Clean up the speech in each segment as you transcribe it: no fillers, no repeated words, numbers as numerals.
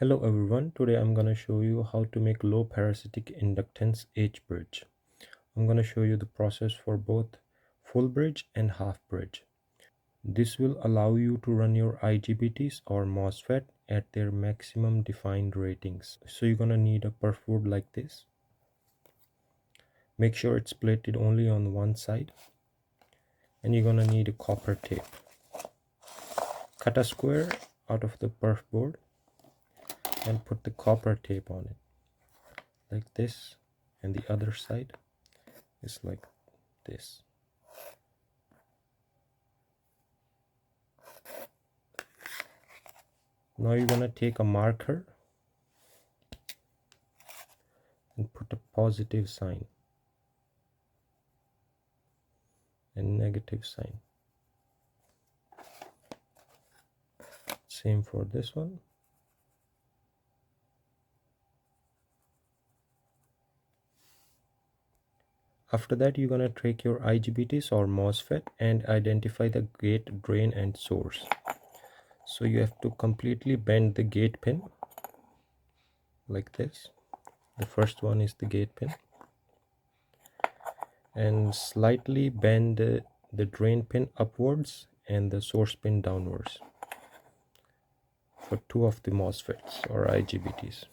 Hello everyone, today I'm going to show you how to make low parasitic inductance H bridge. I'm going to show you the process for both full bridge and half bridge. This will allow you to run your IGBTs or MOSFET at their maximum defined ratings. So you're going to need a perf board like this. Make sure it's plated only on one side. And you're going to need a copper tape. Cut a square out of the perf board and put the copper tape on it like this, and the other side is like this. Now you're gonna take a marker and put a positive sign and negative sign. Same for this one. After that, you're gonna take your IGBTs or MOSFET and identify the gate, drain and source. So you have to completely bend the gate pin like this. The first one is the gate pin, and slightly bend the drain pin upwards and the source pin downwards for two of the MOSFETs or IGBTs.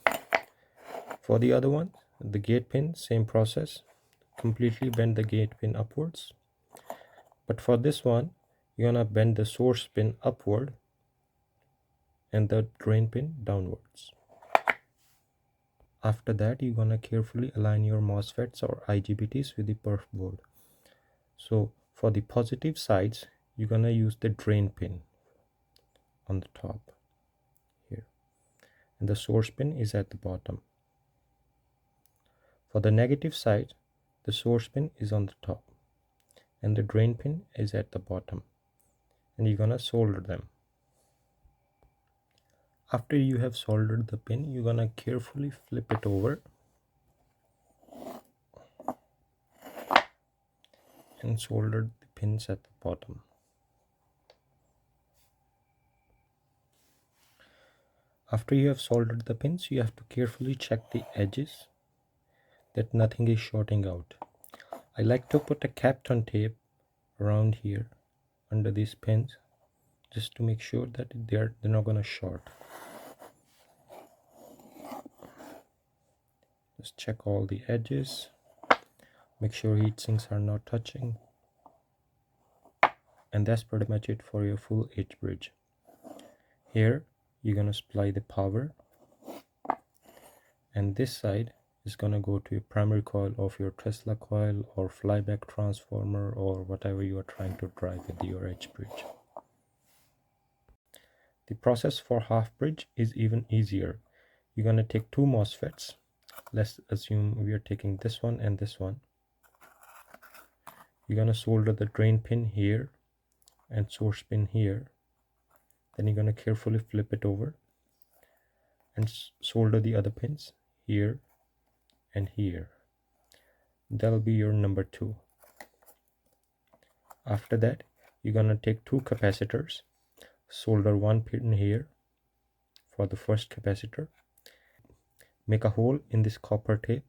For the other one, the gate pin, same process. Completely bend the gate pin upwards, but for this one you're gonna bend the source pin upward and the drain pin downwards. After that, you're gonna carefully align your MOSFETs or IGBTs with the perf board. So for the positive sides, you're gonna use the drain pin on the top here, and the source pin is at the bottom. For the negative side, the source pin is on the top and the drain pin is at the bottom, and you're gonna solder them. After you have soldered the pin, you're gonna carefully flip it over and solder the pins at the bottom. After you have soldered the pins, you have to carefully check the edges that nothing is shorting out. I like to put a Kapton tape around here under these pins just to make sure that they're not gonna short. Just check all the edges, make sure heat sinks are not touching, and that's pretty much it for your full H bridge. Here you're gonna supply the power, and this side is gonna go to your primary coil of your Tesla coil or flyback transformer or whatever you are trying to drive with your H bridge. The process for half bridge is even easier. You're gonna take two MOSFETs. Let's assume we are taking this one and this one. You're gonna solder the drain pin here and source pin here. Then you're gonna carefully flip it over and solder the other pins here and here. That'll be your number 2. After that, you're gonna take two capacitors, solder one pin here for the first capacitor. Make a hole in this copper tape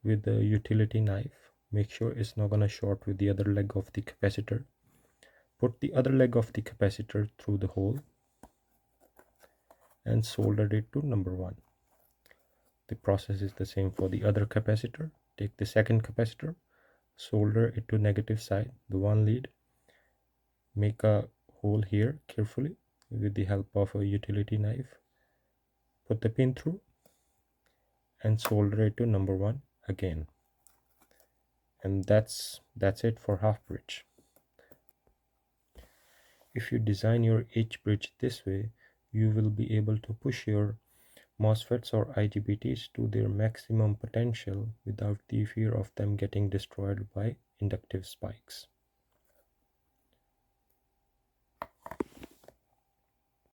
with the utility knife. Make sure it's not gonna short with the other leg of the capacitor. Put the other leg of the capacitor through the hole and solder it to number 1. The process is the same for the other capacitor. Take the second capacitor, solder it to negative side, the one lead. Make a hole here carefully with the help of a utility knife. Put the pin through and solder it to number 1 again. And that's it for half bridge. If you design your H bridge this way, you will be able to push your MOSFETs or IGBTs to their maximum potential without the fear of them getting destroyed by inductive spikes.